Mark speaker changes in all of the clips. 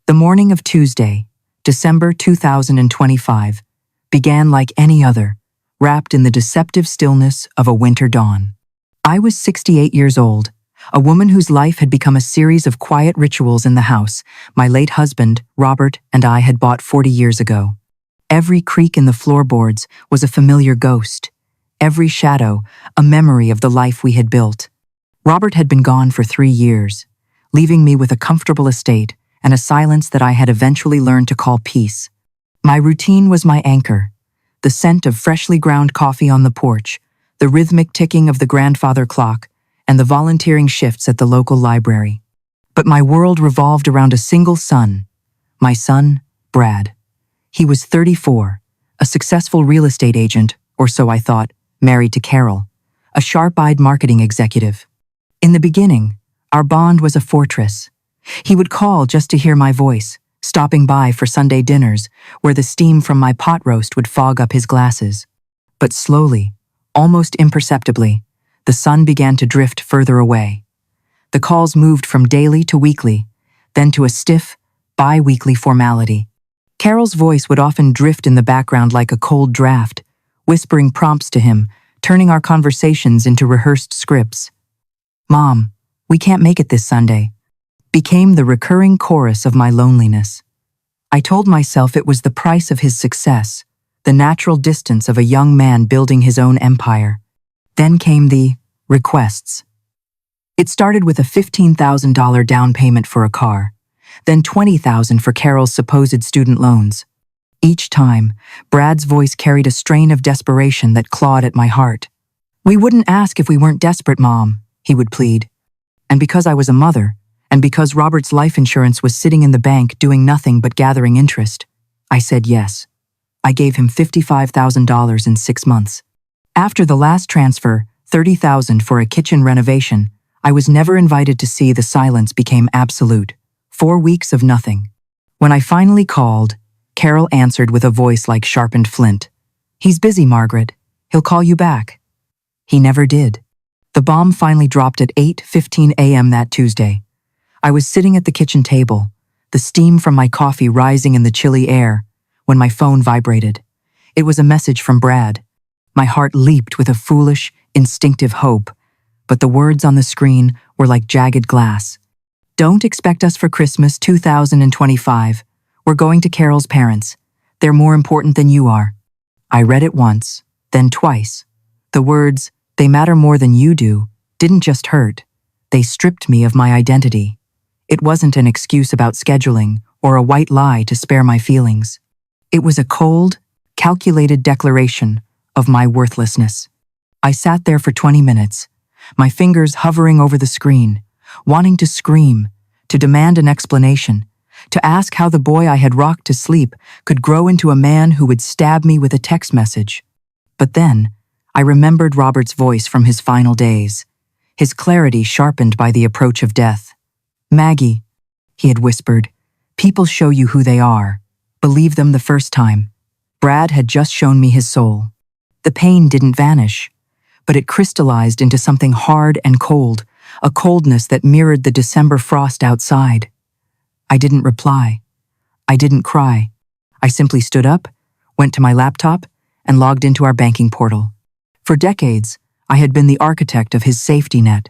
Speaker 1: The morning of Tuesday, December 2025, began like any other, wrapped in the deceptive stillness of a winter dawn. I was 68 years old, a woman whose life had become a series of quiet rituals in the house my late husband, Robert, and I had bought 40 years ago. Every creak in the floorboards was a familiar ghost, every shadow a memory of the life we had built. Robert had been gone for 3 years, leaving me with a comfortable estate and a silence that I had eventually learned to call peace. My routine was my anchor, the scent of freshly ground coffee on the porch, the rhythmic ticking of the grandfather clock, and the volunteering shifts at the local library. But my world revolved around a single son, my son, Brad. He was 34, a successful real estate agent, or so I thought, married to Carol, a sharp-eyed marketing executive. In the beginning, our bond was a fortress. He would call just to hear my voice, stopping by for Sunday dinners, where the steam from my pot roast would fog up his glasses. But slowly, almost imperceptibly, the sun began to drift further away. The calls moved from daily to weekly, then to a stiff, bi-weekly formality. Carol's voice would often drift in the background like a cold draft, whispering prompts to him, turning our conversations into rehearsed scripts. "Mom, we can't make it this Sunday," became the recurring chorus of my loneliness. I told myself it was the price of his success, the natural distance of a young man building his own empire. Then came the requests. It started with a $15,000 down payment for a car, then $20,000 for Carol's supposed student loans. Each time, Brad's voice carried a strain of desperation that clawed at my heart. "We wouldn't ask if we weren't desperate, Mom," he would plead. And because I was a mother, and because Robert's life insurance was sitting in the bank doing nothing but gathering interest, I said yes. I gave him $55,000 in 6 months. After the last transfer, $30,000 for a kitchen renovation, I was never invited to see the silence became absolute. 4 weeks of nothing. When I finally called, Carol answered with a voice like sharpened flint. "He's busy, Margaret. He'll call you back." He never did. The bomb finally dropped at 8:15 a.m. that Tuesday. I was sitting at the kitchen table, the steam from my coffee rising in the chilly air, when my phone vibrated. It was a message from Brad. My heart leaped with a foolish, instinctive hope, but the words on the screen were like jagged glass. "Don't expect us for Christmas 2025. We're going to Carol's parents. They're more important than you are." I read it once, then twice. The words, "They matter more than you do," didn't just hurt. They stripped me of my identity. It wasn't an excuse about scheduling or a white lie to spare my feelings. It was a cold, calculated declaration of my worthlessness. I sat there for 20 minutes, my fingers hovering over the screen, wanting to scream, to demand an explanation, to ask how the boy I had rocked to sleep could grow into a man who would stab me with a text message. But then, I remembered Robert's voice from his final days, his clarity sharpened by the approach of death. "Maggie," he had whispered, "people show you who they are. Believe them the first time." Brad had just shown me his soul. The pain didn't vanish, but it crystallized into something hard and cold, a coldness that mirrored the December frost outside. I didn't reply. I didn't cry. I simply stood up, went to my laptop, and logged into our banking portal. For decades, I had been the architect of his safety net.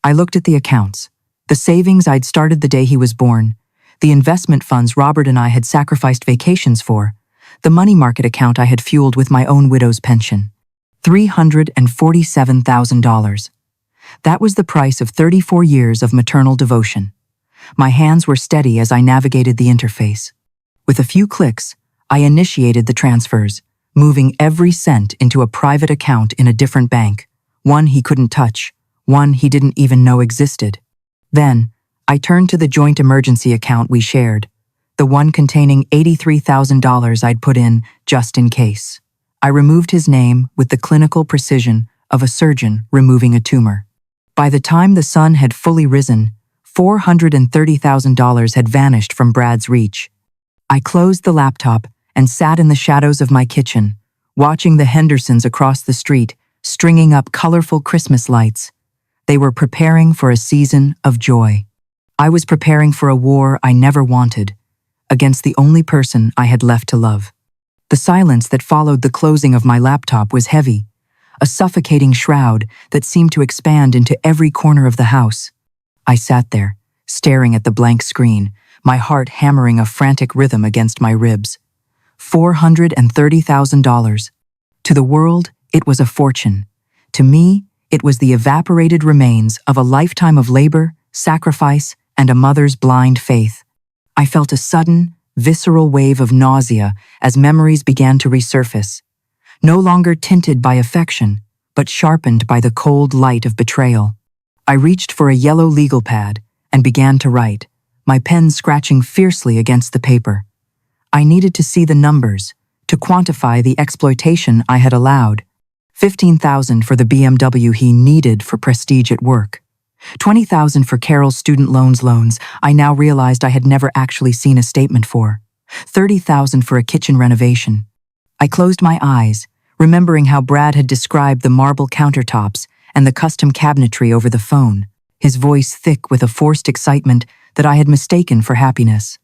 Speaker 1: I looked at the accounts, the savings I'd started the day he was born, the investment funds Robert and I had sacrificed vacations for, the money market account I had fueled with my own widow's pension. $347,000. That was the price of 34 years of maternal devotion. My hands were steady as I navigated the interface. With a few clicks, I initiated the transfers, moving every cent into a private account in a different bank, one he couldn't touch, one he didn't even know existed. Then, I turned to the joint emergency account we shared, the one containing $83,000 I'd put in just in case. I removed his name with the clinical precision of a surgeon removing a tumor. By the time the sun had fully risen, $430,000 had vanished from Brad's reach. I closed the laptop and sat in the shadows of my kitchen, watching the Hendersons across the street stringing up colorful Christmas lights. They were preparing for a season of joy. I was preparing for a war I never wanted, against the only person I had left to love. The silence that followed the closing of my laptop was heavy, a suffocating shroud that seemed to expand into every corner of the house. I sat there, staring at the blank screen, my heart hammering a frantic rhythm against my ribs. $430,000. To the world, it was a fortune. To me, it was the evaporated remains of a lifetime of labor, sacrifice, and a mother's blind faith. I felt a sudden, visceral wave of nausea as memories began to resurface, no longer tinted by affection, but sharpened by the cold light of betrayal. I reached for a yellow legal pad and began to write, my pen scratching fiercely against the paper. I needed to see the numbers, to quantify the exploitation I had allowed. $15,000 for the BMW he needed for prestige at work. $20,000 for Carol's student loans I now realized I had never actually seen a statement for. $30,000 for a kitchen renovation. I closed my eyes, remembering how Brad had described the marble countertops and the custom cabinetry over the phone, his voice thick with a forced excitement that I had mistaken for happiness.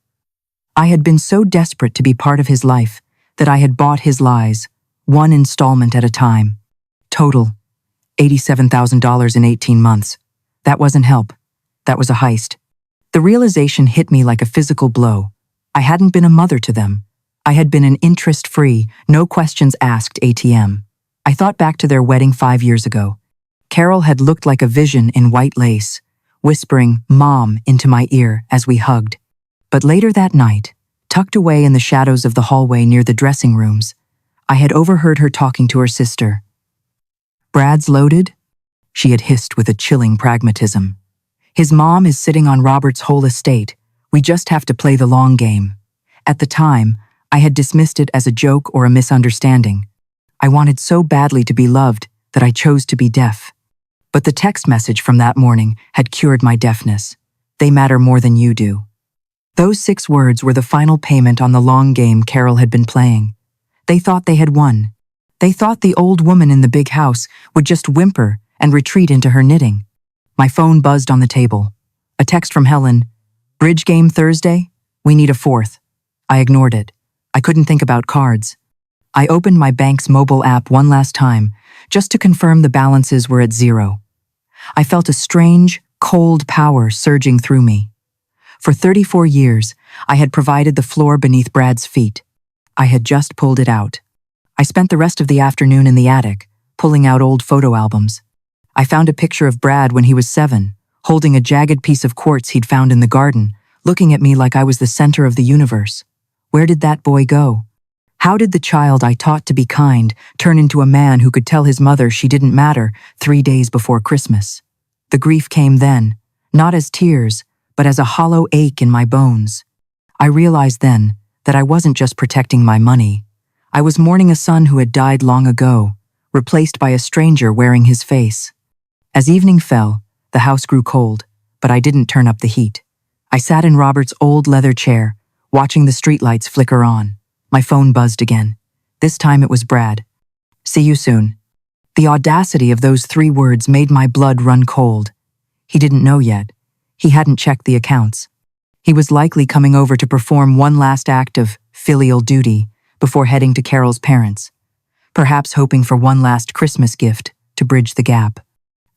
Speaker 1: I had been so desperate to be part of his life that I had bought his lies, one installment at a time. Total, $87,000 in 18 months. That wasn't help. That was a heist. The realization hit me like a physical blow. I hadn't been a mother to them. I had been an interest-free, no questions asked ATM. I thought back to their wedding 5 years ago. Carol had looked like a vision in white lace, whispering "Mom" into my ear as we hugged. But later that night, tucked away in the shadows of the hallway near the dressing rooms, I had overheard her talking to her sister. "Brad's loaded?" she had hissed with a chilling pragmatism. "His mom is sitting on Robert's whole estate. We just have to play the long game." At the time, I had dismissed it as a joke or a misunderstanding. I wanted so badly to be loved that I chose to be deaf. But the text message from that morning had cured my deafness. "They matter more than you do." Those 6 words were the final payment on the long game Carol had been playing. They thought they had won. They thought the old woman in the big house would just whimper and retreat into her knitting. My phone buzzed on the table. A text from Helen. "Bridge game Thursday? We need a 4th. I ignored it. I couldn't think about cards. I opened my bank's mobile app one last time, just to confirm the balances were at 0. I felt a strange, cold power surging through me. For 34 years, I had provided the floor beneath Brad's feet. I had just pulled it out. I spent the rest of the afternoon in the attic, pulling out old photo albums. I found a picture of Brad when he was 7, holding a jagged piece of quartz he'd found in the garden, looking at me like I was the center of the universe. Where did that boy go? How did the child I taught to be kind turn into a man who could tell his mother she didn't matter 3 days before Christmas? The grief came then, not as tears, but as a hollow ache in my bones. I realized then that I wasn't just protecting my money. I was mourning a son who had died long ago, replaced by a stranger wearing his face. As evening fell, the house grew cold, but I didn't turn up the heat. I sat in Robert's old leather chair, watching the streetlights flicker on. My phone buzzed again. This time it was Brad. "See you soon." The audacity of those 3 words made my blood run cold. He didn't know yet. He hadn't checked the accounts. He was likely coming over to perform one last act of filial duty before heading to Carol's parents, perhaps hoping for one last Christmas gift to bridge the gap.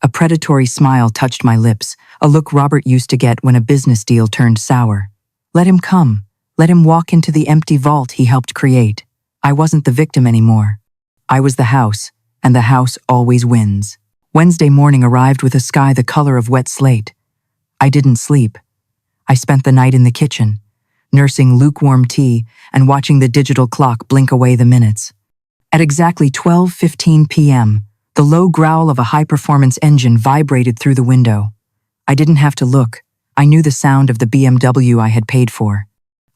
Speaker 1: A predatory smile touched my lips, a look Robert used to get when a business deal turned sour. Let him come. Let him walk into the empty vault he helped create. I wasn't the victim anymore. I was the house, and the house always wins. Wednesday morning arrived with a sky the color of wet slate. I didn't sleep. I spent the night in the kitchen, nursing lukewarm tea and watching the digital clock blink away the minutes. At exactly 12:15 p.m., the low growl of a high-performance engine vibrated through the window. I didn't have to look. I knew the sound of the BMW I had paid for.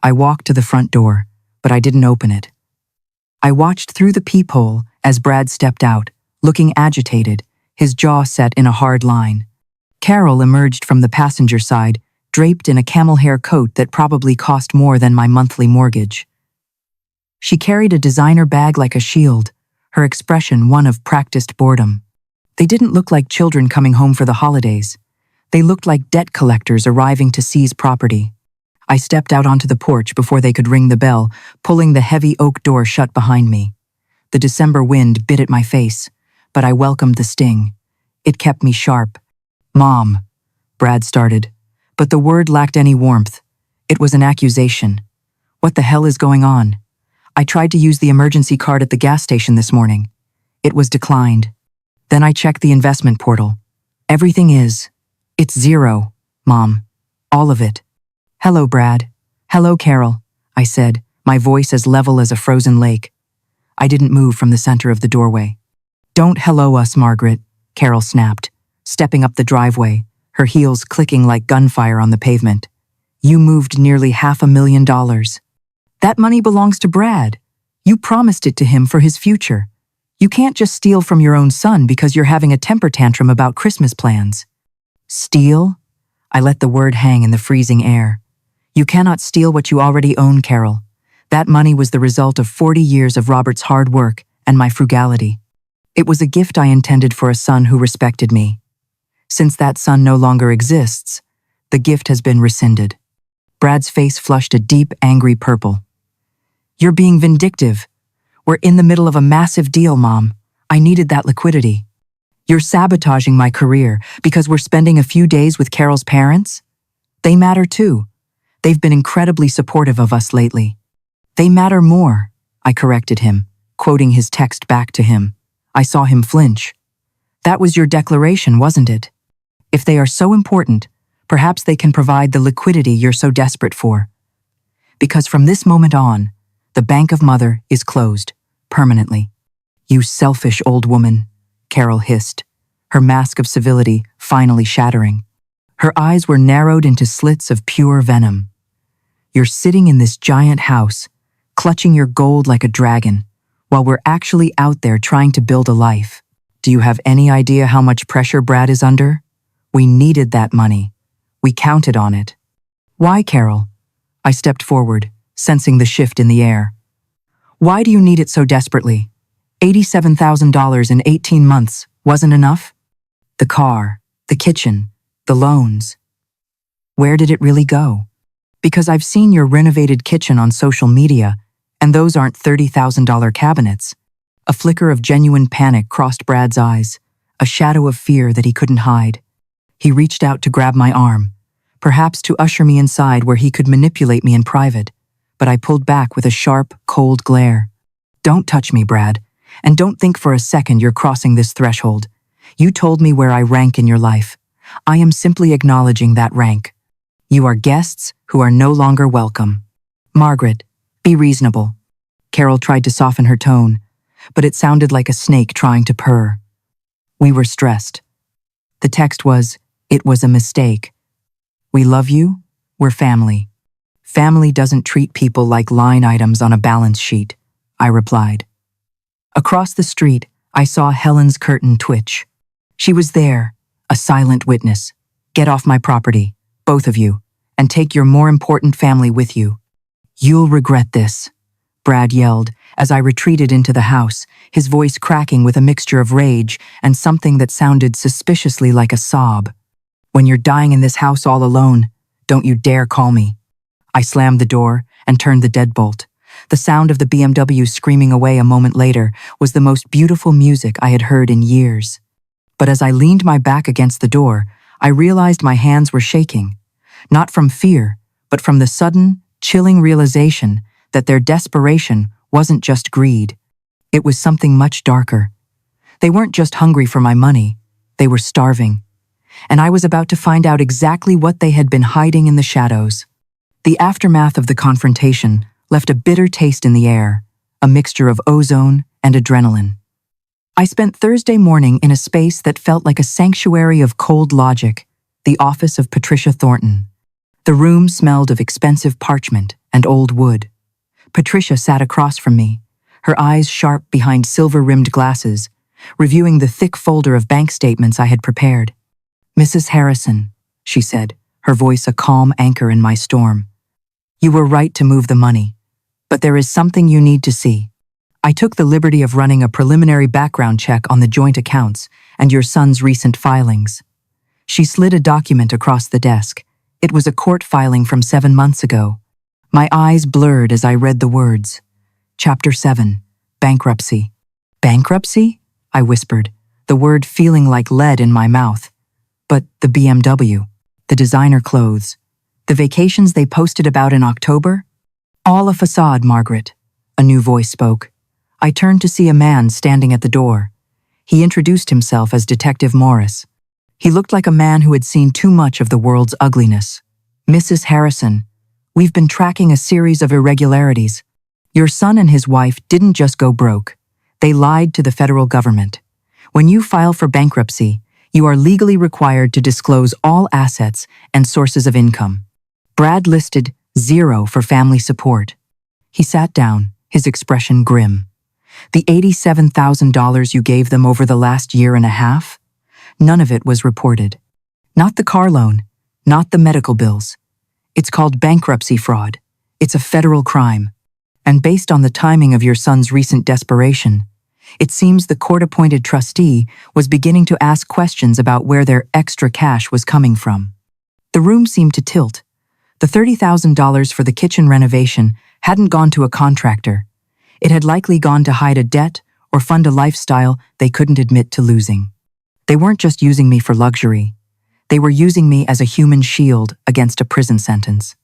Speaker 1: I walked to the front door, but I didn't open it. I watched through the peephole as Brad stepped out, looking agitated, his jaw set in a hard line. Carol emerged from the passenger side, draped in a camel hair coat that probably cost more than my monthly mortgage. She carried a designer bag like a shield, her expression one of practiced boredom. They didn't look like children coming home for the holidays. They looked like debt collectors arriving to seize property. I stepped out onto the porch before they could ring the bell, pulling the heavy oak door shut behind me. The December wind bit at my face, but I welcomed the sting. It kept me sharp. "Mom," Brad started, but the word lacked any warmth. It was an accusation. "What the hell is going on?" "I tried to use the emergency card at the gas station this morning. It was declined. Then I checked the investment portal. Everything is. It's zero, Mom. All of it." "Hello, Brad." "Hello, Carol," I said, my voice as level as a frozen lake. I didn't move from the center of the doorway. "Don't hello us, Margaret," Carol snapped, stepping up the driveway, her heels clicking like gunfire on the pavement. "You moved nearly $500,000. That money belongs to Brad. You promised it to him for his future. You can't just steal from your own son because you're having a temper tantrum about Christmas plans." "Steal?" I let the word hang in the freezing air. "You cannot steal what you already own, Carol. That money was the result of 40 years of Robert's hard work and my frugality. It was a gift I intended for a son who respected me. Since that son no longer exists, the gift has been rescinded." Brad's face flushed a deep, angry purple. "You're being vindictive. We're in the middle of a massive deal, Mom. I needed that liquidity. You're sabotaging my career because we're spending a few days with Carol's parents? They matter too. They've been incredibly supportive of us lately." "They matter more," I corrected him, quoting his text back to him. I saw him flinch. "That was your declaration, wasn't it? If they are so important, perhaps they can provide the liquidity you're so desperate for. Because from this moment on, the Bank of Mother is closed, permanently." "You selfish old woman," Carol hissed, her mask of civility finally shattering. Her eyes were narrowed into slits of pure venom. "You're sitting in this giant house, clutching your gold like a dragon, while we're actually out there trying to build a life. Do you have any idea how much pressure Brad is under? We needed that money. We counted on it." "Why, Carol?" I stepped forward, sensing the shift in the air. "Why do you need it so desperately? $87,000 in 18 months wasn't enough? The car, the kitchen, the loans. Where did it really go? Because I've seen your renovated kitchen on social media, and those aren't $30,000 cabinets." A flicker of genuine panic crossed Brad's eyes, a shadow of fear that he couldn't hide. He reached out to grab my arm, perhaps to usher me inside where he could manipulate me in private, but I pulled back with a sharp, cold glare. "Don't touch me, Brad, and don't think for a second you're crossing this threshold. You told me where I rank in your life. I am simply acknowledging that rank. You are guests who are no longer welcome. Margaret, be reasonable." Carol tried to soften her tone, but it sounded like a snake trying to purr. We were stressed. The text was, "It was a mistake. We love you. We're family. Family doesn't treat people like line items on a balance sheet," I replied. Across the street, I saw Helen's curtain twitch. She was there, a silent witness. "Get off my property, both of you, and take your more important family with you. You'll regret this," Brad yelled as I retreated into the house, his voice cracking with a mixture of rage and something that sounded suspiciously like a sob. "When you're dying in this house all alone, don't you dare call me." I slammed the door and turned the deadbolt. The sound of the BMW screaming away a moment later was the most beautiful music I had heard in years. But as I leaned my back against the door, I realized my hands were shaking, not from fear, but from the sudden, chilling realization that their desperation wasn't just greed. It was something much darker. They weren't just hungry for my money, they were starving. And I was about to find out exactly what they had been hiding in the shadows. The aftermath of the confrontation left a bitter taste in the air, a mixture of ozone and adrenaline. I spent Thursday morning in a space that felt like a sanctuary of cold logic, the office of Patricia Thornton. The room smelled of expensive parchment and old wood. Patricia sat across from me, her eyes sharp behind silver-rimmed glasses, reviewing the thick folder of bank statements I had prepared. "Mrs. Harrison," she said, her voice a calm anchor in my storm. "You were right to move the money, but there is something you need to see. I took the liberty of running a preliminary background check on the joint accounts and your son's recent filings." She slid a document across the desk, It was a court filing from 7 months ago. My eyes blurred as I read the words. Chapter 7. Bankruptcy. Bankruptcy? I whispered, the word feeling like lead in my mouth. But the BMW, the designer clothes, the vacations they posted about in October? All a facade, Margaret. A new voice spoke. I turned to see a man standing at the door. He introduced himself as Detective Morris. He looked like a man who had seen too much of the world's ugliness. Mrs. Harrison, we've been tracking a series of irregularities. Your son and his wife didn't just go broke. They lied to the federal government. When you file for bankruptcy, you are legally required to disclose all assets and sources of income. Brad listed 0 for family support. He sat down, his expression grim. The $87,000 you gave them over the last year and a half? None of it was reported. Not the car loan, not the medical bills. It's called bankruptcy fraud. It's a federal crime. And based on the timing of your son's recent desperation, it seems the court-appointed trustee was beginning to ask questions about where their extra cash was coming from. The room seemed to tilt. The $30,000 for the kitchen renovation hadn't gone to a contractor. It had likely gone to hide a debt or fund a lifestyle they couldn't admit to losing. They weren't just using me for luxury. They were using me as a human shield against a prison sentence.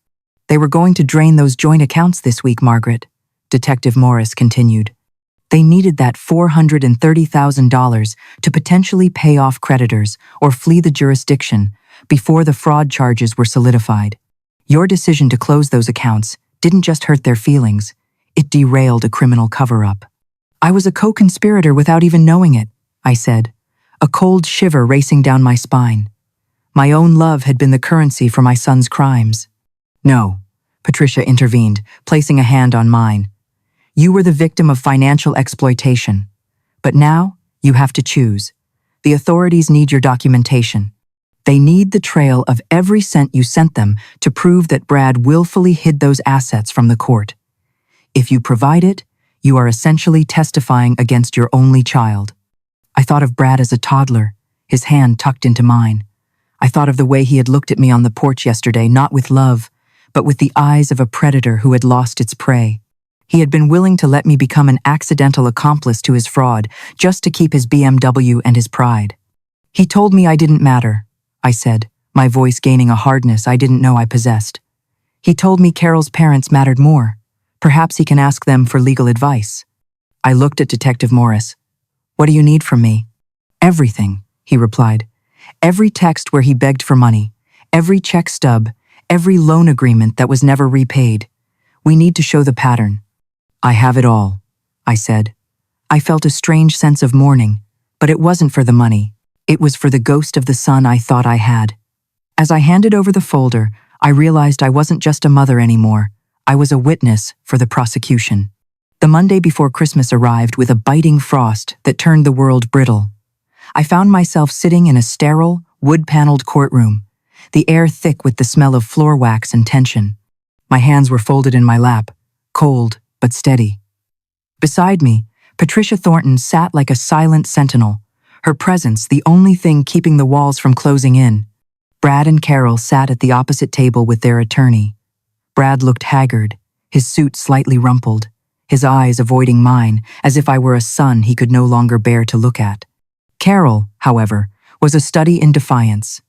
Speaker 1: They were going to drain those joint accounts this week, Margaret, Detective Morris continued. They needed that $430,000 to potentially pay off creditors or flee the jurisdiction before the fraud charges were solidified. Your decision to close those accounts didn't just hurt their feelings, it derailed a criminal cover-up. I was a co-conspirator without even knowing it, I said, a cold shiver racing down my spine. My own love had been the currency for my son's crimes. No, Patricia intervened, placing a hand on mine. You were the victim of financial exploitation. But now, you have to choose. The authorities need your documentation. They need the trail of every cent you sent them to prove that Brad willfully hid those assets from the court. If you provide it, you are essentially testifying against your only child. I thought of Brad as a toddler, his hand tucked into mine. I thought of the way he had looked at me on the porch yesterday, not with love, but with the eyes of a predator who had lost its prey. He had been willing to let me become an accidental accomplice to his fraud just to keep his BMW and his pride. He told me I didn't matter, I said, my voice gaining a hardness I didn't know I possessed. He told me Carol's parents mattered more. Perhaps he can ask them for legal advice. I looked at Detective Morris. What do you need from me? Everything, he replied. Every text where he begged for money, every check stub, every loan agreement that was never repaid. We need to show the pattern. I have it all, I said. I felt a strange sense of mourning, but it wasn't for the money. It was for the ghost of the son I thought I had. As I handed over the folder, I realized I wasn't just a mother anymore. I was a witness for the prosecution. The Monday before Christmas arrived with a biting frost that turned the world brittle. I found myself sitting in a sterile, wood-paneled courtroom, the air thick with the smell of floor wax and tension. My hands were folded in my lap, cold but steady. Beside me, Patricia Thornton sat like a silent sentinel, her presence the only thing keeping the walls from closing in. Brad and Carol sat at the opposite table with their attorney. Brad looked haggard, his suit slightly rumpled, his eyes avoiding mine as if I were a son he could no longer bear to look at. Carol, however, was a study in defiance.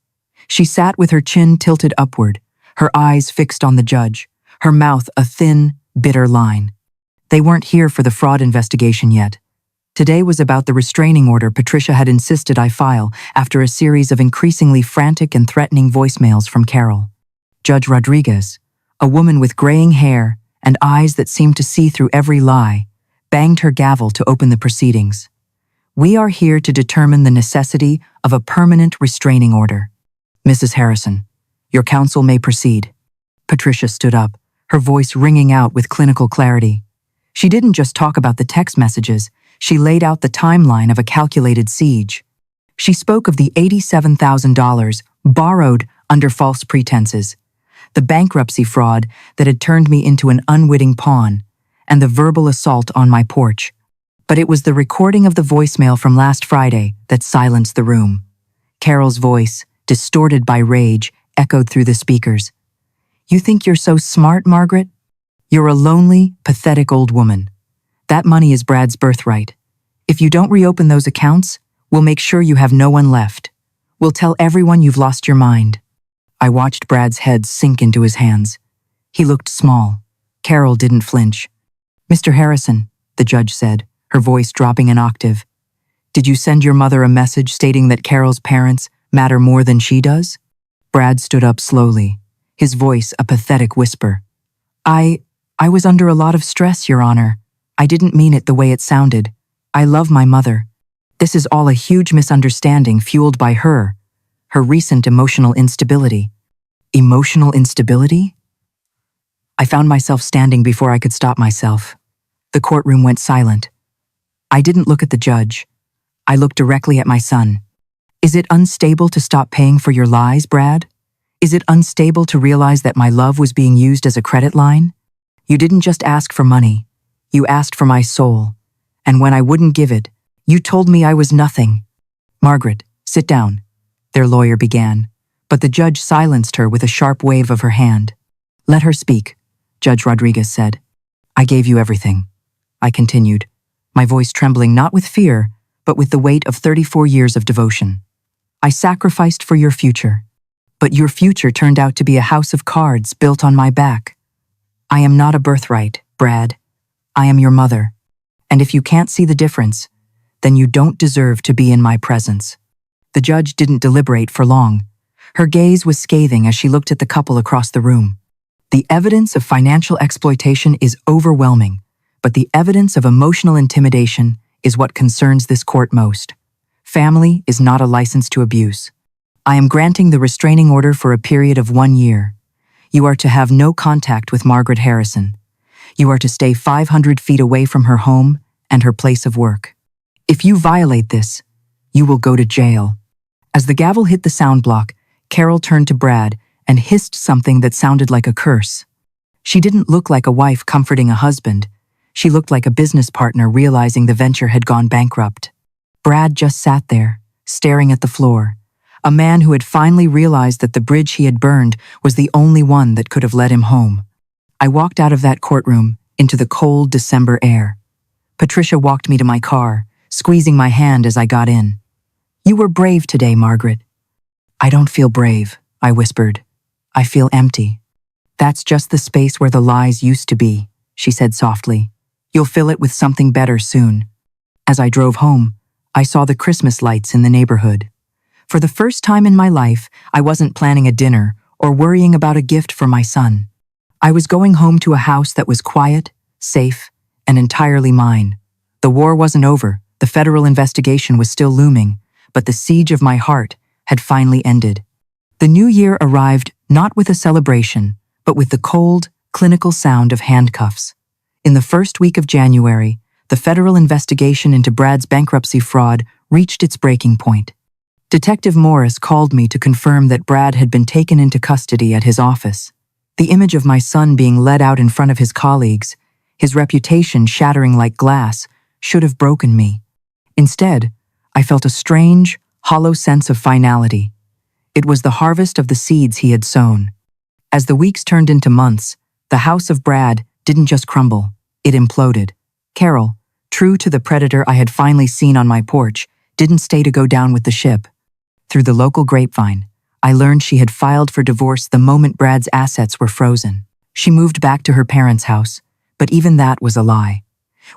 Speaker 1: She sat with her chin tilted upward, her eyes fixed on the judge, her mouth a thin, bitter line. They weren't here for the fraud investigation yet. Today was about the restraining order Patricia had insisted I file after a series of increasingly frantic and threatening voicemails from Carol. Judge Rodriguez, a woman with graying hair and eyes that seemed to see through every lie, banged her gavel to open the proceedings. We are here to determine the necessity of a permanent restraining order. Mrs. Harrison, your counsel may proceed. Patricia stood up, her voice ringing out with clinical clarity. She didn't just talk about the text messages, she laid out the timeline of a calculated siege. She spoke of the $87,000 borrowed under false pretenses, the bankruptcy fraud that had turned me into an unwitting pawn, and the verbal assault on my porch. But it was the recording of the voicemail from last Friday that silenced the room. Carol's voice, distorted by rage, echoed through the speakers. You think you're so smart, Margaret? You're a lonely, pathetic old woman. That money is Brad's birthright. If you don't reopen those accounts, we'll make sure you have no one left. We'll tell everyone you've lost your mind. I watched Brad's head sink into his hands. He looked small. Carol didn't flinch. Mr. Harrison, the judge said, her voice dropping an octave. Did you send your mother a message stating that Carol's parents matter more than she does? Brad stood up slowly, his voice a pathetic whisper. I was under a lot of stress, Your Honor. I didn't mean it the way it sounded. I love my mother. This is all a huge misunderstanding fueled by her recent emotional instability. Emotional instability? I found myself standing before I could stop myself. The courtroom went silent. I didn't look at the judge. I looked directly at my son. Is it unstable to stop paying for your lies, Brad? Is it unstable to realize that my love was being used as a credit line? You didn't just ask for money. You asked for my soul. And when I wouldn't give it, you told me I was nothing. Margaret, sit down, their lawyer began, but the judge silenced her with a sharp wave of her hand. Let her speak, Judge Rodriguez said. I gave you everything, I continued, my voice trembling not with fear, but with the weight of 34 years of devotion. I sacrificed for your future, but your future turned out to be a house of cards built on my back. I am not a birthright, Brad. I am your mother, and if you can't see the difference, then you don't deserve to be in my presence. The judge didn't deliberate for long. Her gaze was scathing as she looked at the couple across the room. The evidence of financial exploitation is overwhelming, but the evidence of emotional intimidation is what concerns this court most. Family is not a license to abuse. I am granting the restraining order for a period of 1 year. You are to have no contact with Margaret Harrison. You are to stay 500 feet away from her home and her place of work. If you violate this, you will go to jail. As the gavel hit the sound block, Carol turned to Brad and hissed something that sounded like a curse. She didn't look like a wife comforting a husband. She looked like a business partner realizing the venture had gone bankrupt. Brad just sat there, staring at the floor, a man who had finally realized that the bridge he had burned was the only one that could have led him home. I walked out of that courtroom into the cold December air. Patricia walked me to my car, squeezing my hand as I got in. You were brave today, Margaret. I don't feel brave, I whispered. I feel empty. That's just the space where the lies used to be, she said softly. You'll fill it with something better soon. As I drove home, I saw the Christmas lights in the neighborhood. For the first time in my life, I wasn't planning a dinner or worrying about a gift for my son. I was going home to a house that was quiet, safe, and entirely mine. The war wasn't over, the federal investigation was still looming, but the siege of my heart had finally ended. The new year arrived not with a celebration, but with the cold, clinical sound of handcuffs. In the first week of January, the federal investigation into Brad's bankruptcy fraud reached its breaking point. Detective Morris called me to confirm that Brad had been taken into custody at his office. The image of my son being led out in front of his colleagues, his reputation shattering like glass, should have broken me. Instead, I felt a strange, hollow sense of finality. It was the harvest of the seeds he had sown. As the weeks turned into months, the house of Brad didn't just crumble, it imploded. Carol, true to the predator I had finally seen on my porch, didn't stay to go down with the ship. Through the local grapevine, I learned she had filed for divorce the moment Brad's assets were frozen. She moved back to her parents' house, but even that was a lie.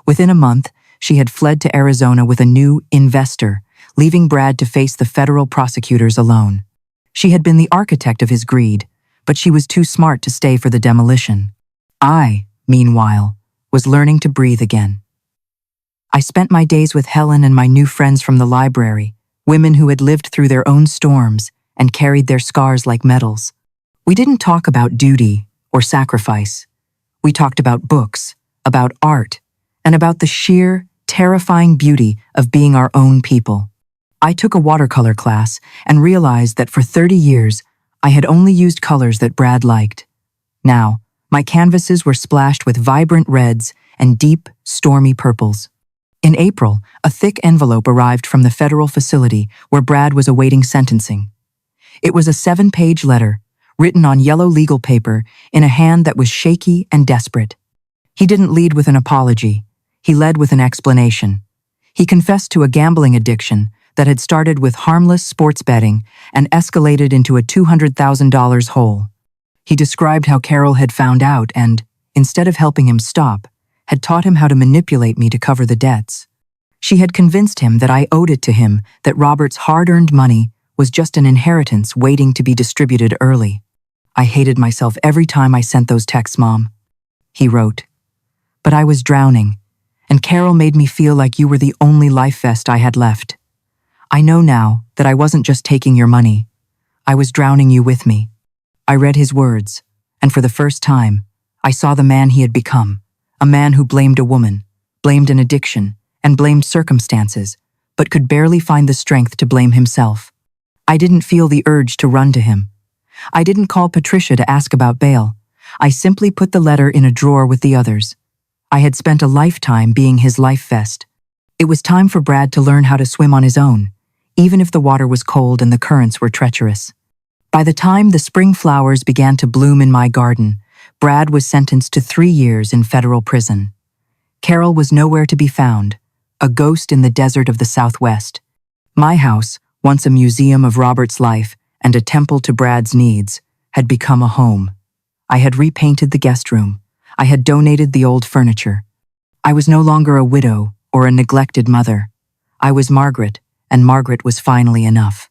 Speaker 1: Within a month, she had fled to Arizona with a new investor, leaving Brad to face the federal prosecutors alone. She had been the architect of his greed, but she was too smart to stay for the demolition. I, meanwhile, was learning to breathe again. I spent my days with Helen and my new friends from the library, women who had lived through their own storms and carried their scars like medals. We didn't talk about duty or sacrifice. We talked about books, about art, and about the sheer, terrifying beauty of being our own people. I took a watercolor class and realized that for 30 years, I had only used colors that Brad liked. Now, my canvases were splashed with vibrant reds and deep, stormy purples. In April, a thick envelope arrived from the federal facility where Brad was awaiting sentencing. It was a 7-page letter written on yellow legal paper in a hand that was shaky and desperate. He didn't lead with an apology. He led with an explanation. He confessed to a gambling addiction that had started with harmless sports betting and escalated into a $200,000 hole. He described how Carol had found out and, instead of helping him stop, had taught him how to manipulate me to cover the debts. She had convinced him that I owed it to him that Robert's hard-earned money was just an inheritance waiting to be distributed early. I hated myself every time I sent those texts, Mom. He wrote. But I was drowning, and Carol made me feel like you were the only life vest I had left. I know now that I wasn't just taking your money. I was drowning you with me. I read his words, and for the first time, I saw the man he had become, a man who blamed a woman, blamed an addiction, and blamed circumstances, but could barely find the strength to blame himself. I didn't feel the urge to run to him. I didn't call Patricia to ask about bail. I simply put the letter in a drawer with the others. I had spent a lifetime being his life vest. It was time for Brad to learn how to swim on his own, even if the water was cold and the currents were treacherous. By the time the spring flowers began to bloom in my garden, Brad was sentenced to 3 years in federal prison. Carol was nowhere to be found, a ghost in the desert of the Southwest. My house, once a museum of Robert's life and a temple to Brad's needs, had become a home. I had repainted the guest room. I had donated the old furniture. I was no longer a widow or a neglected mother. I was Margaret, and Margaret was finally enough.